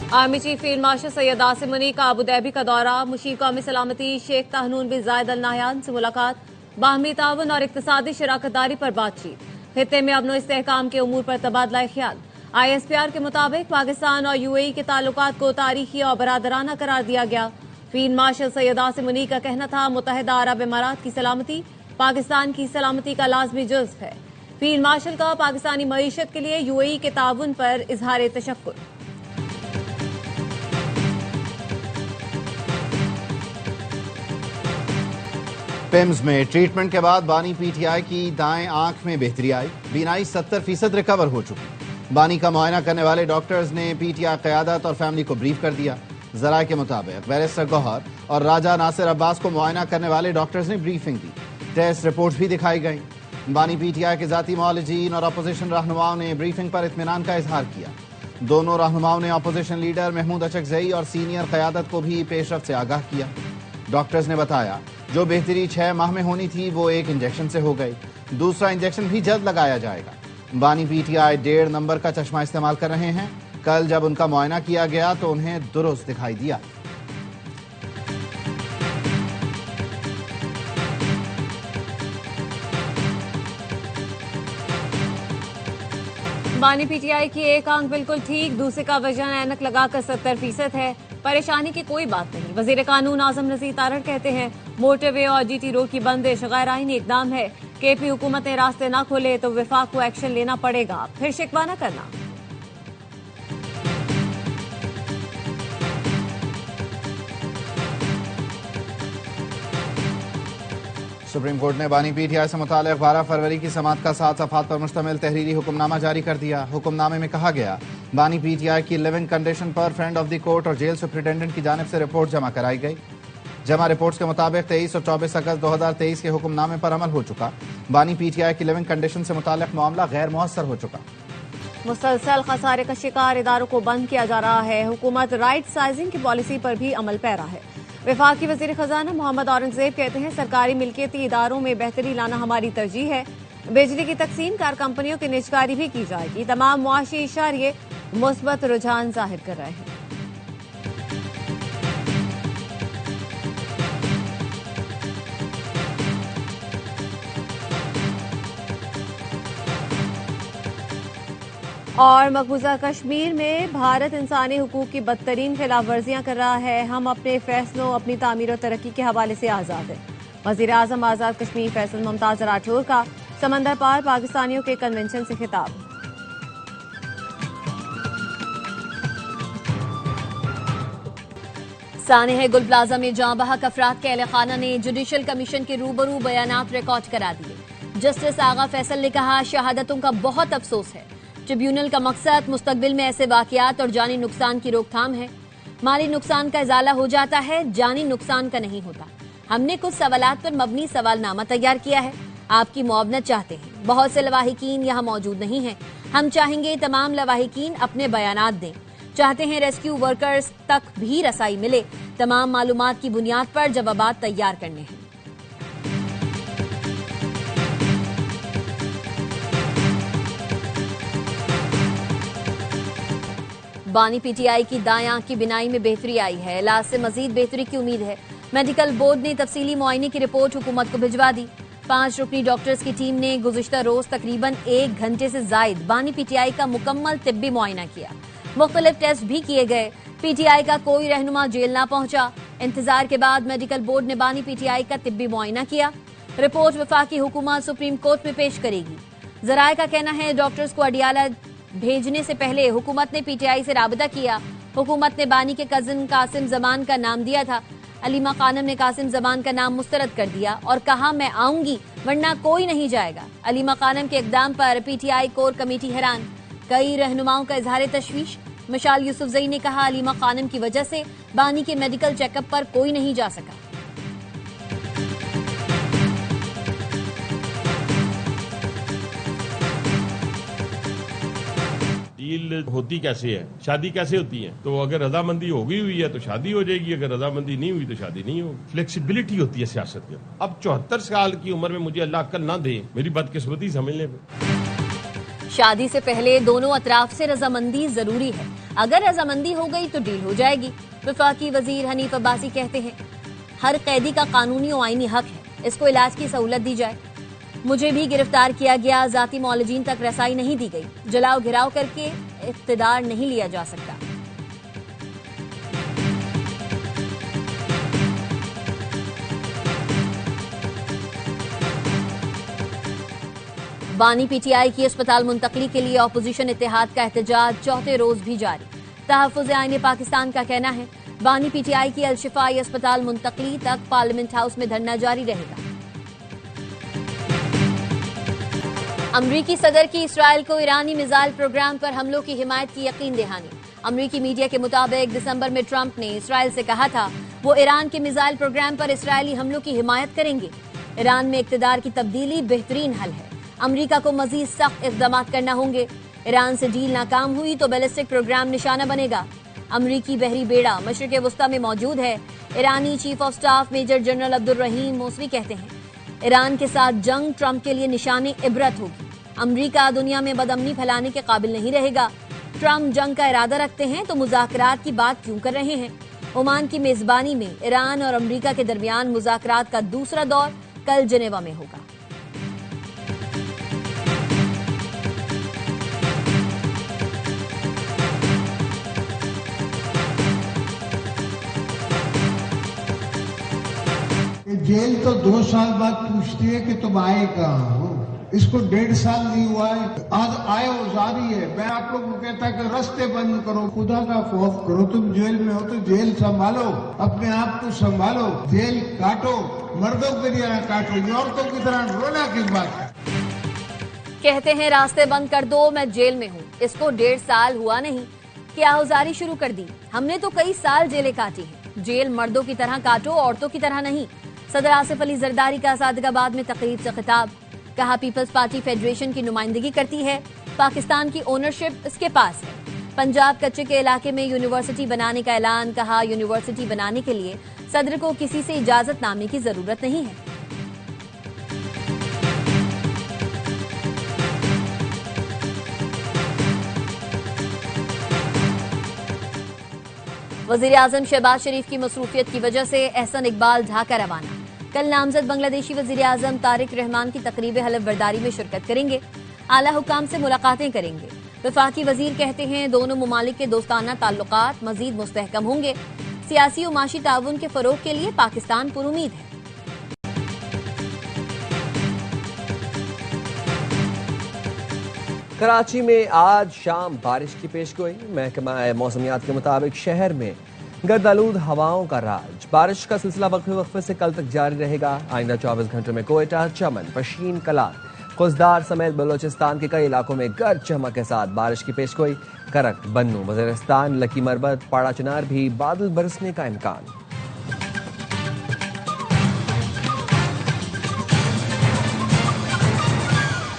Army chief field marshal Syed Asim Munir का Abu Dhabi का दौरा। मुशीर कौमी सलामती शेख तहनून बिन जायद अल नाहयान से मुलाकात। बाहमी ताउन और इक्तिसादी शराकतदारी पर बातचीत। खित्ते में अमन इस्तेहकाम के उमूर पर तबादला ख्याल। ISPR के मुताबिक पाकिस्तान और UAE के ताल्लुकात को तारीखी और बरादराना करार दिया गया। फील्ड मार्शल सैयद आसिम मुनीर का कहना था, मुत्तहिदा अरब इमारात की सलामती पाकिस्तान की सलामती का लाजमी जुज़्व है। फील्ड मार्शल का पाकिस्तानी मईशत के लिए UAE के ताउन पर इजहार तशक्कुर। पिम्स में ट्रीटमेंट के बाद बानी PTI की दाएं आंख में बेहतरी आई। बीनाई 70% रिकवर हो चुकी। बानी का मुआयना करने वाले डॉक्टर्स ने PTI क़यादत और फैमिली को ब्रीफ कर दिया। जराये के मुताबिक बैरिस्टर गौहर और राजा नासिर अब्बास को मुआयना करने वाले डॉक्टर्स ने ब्रीफिंग दी। टेस्ट रिपोर्ट्स भी दिखाई गई। बानी PTI के जाती मौलजीन और अपोजिशन रहनुमाओं ने ब्रीफिंग पर इत्मीनान का इजहार किया। दोनों रहनुमाओं ने अपोजिशन लीडर महमूद अचकजई और सीनियर क़यादत को भी पेशरफ से आगाह किया। डॉक्टर्स ने बताया, जो बेहतरी 6 माह में होनी थी वो 1 इंजेक्शन से हो गई। दूसरा इंजेक्शन भी जल्द लगाया जाएगा। बानी PTI 1.5 नंबर का चश्मा इस्तेमाल कर रहे हैं। कल जब उनका मुआयना किया गया तो उन्हें दुरुस्त दिखाई दिया। बानी PTI की एक आंख बिल्कुल ठीक, दूसरे का वजन ऐनक लगाकर 70% है। परेशानी की कोई बात नहीं। वजीर कानून आजम नजीर तारड़ कहते हैं, मोटरवे और GT रोड की बंदिश गैर आईनी इकदाम है। KP हुकूमतें रास्ते न खोले तो विफाक को एक्शन लेना पड़ेगा, फिर शिकवा न करना। सुप्रीम कोर्ट ने बानी PTI से मुताल्लिक़ 12 फरवरी की समाअत का 7 सफ़हात पर मुश्तमिल तहरीरी हुक्मनामा जारी कर दिया। हुक्मनामे में कहा गया, बानी PTI की लिविंग कंडीशन पर फ्रेंड ऑफ द कोर्ट और जेल सुप्रिटेंडेंट की जानिब से रिपोर्ट जमा कराई गई। जमा रिपोर्ट्स के मुताबिक 23 और 24 अगस्त 2023 के हुक्मनामे पर अमल हो चुका। बानी PTI की लिविंग कंडीशन से मुताल्लिक़ मामला गैर मुअस्सर हो चुका। मुसलसल खसारे का शिकार इदारों को बंद किया जा रहा है। हुकूमत राइट साइजिंग की पॉलिसी पर भी अमल पैरा है। वफाकी वजीर खजाना मोहम्मद औरंगजेब कहते हैं, सरकारी मिल्कियती इदारों में बेहतरी लाना हमारी तरजीह है। बिजली की तकसीम कार कंपनियों की निजकारी भी की जाएगी। तमाम मुआशी इशारे मुस्बत रुझान जाहिर कर रहे हैं। और मकबूजा कश्मीर में भारत इंसानी हुकूक की बदतरीन खिलाफ वर्जियां कर रहा है। हम अपने फैसलों, अपनी तामीर और तरक्की के हवाले से आज़ाद हैं। वज़ीर आज़म आज़ाद कश्मीर फैसल मुमताज राठौर का समंदर पार पाकिस्तानियों के कन्वेंशन से खिताब। सानेह गुल प्लाजा में जाँ बहक अफराद के अहले खाना ने जुडिशल कमीशन के रूबरू बयानात रिकॉर्ड करा दिए। जस्टिस आगा फैसल ने कहा, शहादतों का बहुत अफसोस है। ट्रिब्यूनल का मकसद मुस्तकबिल में ऐसे वाकयात और जानी नुकसान की रोकथाम है। माली नुकसान का इजाला हो जाता है, जानी नुकसान का नहीं होता। हमने कुछ सवालात पर मबनी सवालनामा तैयार किया है। आपकी मुआवनत चाहते हैं। बहुत से लवाहिकीन यहाँ मौजूद नहीं हैं। हम चाहेंगे तमाम लवाहिकीन अपने बयानात दें। चाहते हैं रेस्क्यू वर्कर्स तक भी रसाई मिले। तमाम मालूमात की बुनियाद पर जवाबात तैयार करने हैं। बानी PTI की दाएं आंख की बिनाई में बेहतरी आई है। इलाज से मजीद बेहतरी की उम्मीद है। मेडिकल बोर्ड ने तफसीली मुआयने की रिपोर्ट हुकूमत को भिजवा दी। 5 रुकनी डॉक्टर्स की टीम ने गुज़िश्ता रोज तकरीबन 1 घंटे से जायद बानी PTI का मुकम्मल तिब्बी मुआयना किया। मुख्तलिफ टेस्ट भी किए गए। PTI का कोई रहनुमा जेल ना पहुंचा। इंतजार के बाद मेडिकल बोर्ड ने बानी PTI का तिब्बी मुआयना किया। रिपोर्ट वफाकी हुकूमत सुप्रीम कोर्ट में पेश करेगी। जराये का कहना है, डॉक्टर्स को अडियाला भेजने से पहले हुकूमत ने PTI से राबता किया। हुकूमत ने बानी के कजिन कासिम जमान का नाम दिया था। अलीमा खानम ने कासिम जमान का नाम मुस्तरद कर दिया और कहा, मैं आऊंगी वरना कोई नहीं जाएगा। अलीमा खानम के इकदाम पर PTI कोर कमेटी हैरान। कई रहनुमाओं का इजहार तशवीश। मिशाल यूसुफजई ने कहा, अलीमा खानम की वजह से बानी के मेडिकल चेकअप पर कोई नहीं जा सका। डील होती कैसे है, शादी कैसे होती है? तो अगर रजामंदी हो गई हुई है तो शादी हो जाएगी, अगर रजामंदी नहीं हुई तो शादी नहीं होगी। फ्लेक्सिबिलिटी होती है सियासत के। अब 74 साल की उम्र में मुझे अल्लाह अक्ल ना दे, मेरी बदकिस्मती समझ ले। शादी से पहले दोनों अतराफ से रजामंदी जरूरी है। अगर रजामंदी हो गई तो डील हो जाएगी। वफाकी वजीर हनीफ अब्बासी कहते हैं, हर कैदी का कानूनी और आईनी हक है, इसको इलाज की सहूलत दी जाए। मुझे भी गिरफ्तार किया गया, जाती मौलजीन तक रसाई नहीं दी गई, जलाओ घिराव करके इख्तिदार नहीं लिया जा सकता। बानी पीटीआई की अस्पताल मुंतकली के लिए अपोजिशन इत्तेहाद का एहतजाज चौथे रोज भी जारी। तहफ़्फ़ुज़ आईन पाकिस्तान का कहना है, बानी पीटीआई की अल-शिफाई अस्पताल मुंतकली तक पार्लियामेंट हाउस में धरना जारी रहेगा। अमरीकी सदर की इसराइल को ईरानी मिसाइल प्रोग्राम पर हमलों की हिमायत की यकीन दहानी। अमरीकी मीडिया के मुताबिक दिसंबर में ट्रंप ने इसराइल से कहा था वो ईरान के मिसाइल प्रोग्राम पर इसराइली हमलों की हिमायत करेंगे। ईरान में इक़्तिदार की तब्दीली बेहतरीन हल है, अमरीका को मजीद सख्त इक़दाम करना होंगे। ईरान से डील नाकाम हुई तो बैलिस्टिक प्रोग्राम निशाना बनेगा। अमरीकी बहरी बेड़ा मशरिक़ वस्ता में मौजूद है। ईरानी chief of staff major general Abdul Rahim Mousavi कहते हैं, ईरान के साथ जंग ट्रंप के लिए निशाने इबरत होगी। अमरीका दुनिया में बदअमनी फैलाने के काबिल नहीं रहेगा। ट्रंप जंग का इरादा रखते हैं तो मुज़ाकरात की बात क्यों कर रहे हैं। ओमान की मेजबानी में ईरान और अमरीका के दरमियान मुज़ाकरात का दूसरा दौर कल जिनेवा में होगा। जेल तो 2 साल बाद पूछती है कि तुम आए कहाँ हो। इसको 1.5 साल नहीं हुआ है, आज आए हो जारी है। मैं आप लोग को कहता कि रास्ते बंद करो, खुदा का खौफ करो। तुम जेल में हो तो जेल संभालो, अपने आप को संभालो, जेल काटो, मर्दों की तरह काटो, औरतों की तरह रोना की बात। कहते हैं रास्ते बंद कर दो, मैं जेल में हूँ। इसको 1.5 साल हुआ नहीं कि आहुजारी शुरू कर दी। हमने तो कई साल जेलें काटी हैं। जेल मर्दों की तरह काटो, औरतों की तरह नहीं। सदर आसिफ अली जरदारी का सादिकाबाद में तकरीब से खिताब। कहा, पीपल्स पार्टी फेडरेशन की नुमाइंदगी करती है, पाकिस्तान की ओनरशिप इसके पास है। पंजाब कच्चे के इलाके में यूनिवर्सिटी बनाने का ऐलान। कहा, यूनिवर्सिटी बनाने के लिए सदर को किसी से इजाजतनामे की जरूरत नहीं है। वजीर आजम शहबाज शरीफ की मसरूफियत की वजह से एहसन इकबाल ढाका रवाना। कल नामजद बांग्लादेशी वजीर आजम तारिक रहमान की तकरीब हलफ बर्दारी में शिरकत करेंगे। आला हुकाम से मुलाकातें करेंगे। वफाकी वजीर कहते हैं दोनों मुमालिक के दोस्ताना ताल्लुकात मजीद मुस्तहकम होंगे। सियासी और माशी ताउन के फरोग के लिए पाकिस्तान पुरुमीद है। कराची में आज शाम बारिश की पेशगोई। महकमा मौसमियात के मुताबिक शहर में गर्दालूद हवाओं का राज। बारिश का सिलसिला वक्फे से कल तक जारी रहेगा। आइंदा 24 घंटों में कोयटा, चमन, पशीन कलां, खुजदार समेत बलोचिस्तान के कई इलाकों में गर्ज चमक के साथ बारिश की पेशगोई। करक, बन्नू, वज़ीरिस्तान, लकी मरबत, पाड़ा चनार भी बादल बरसने का इम्कान।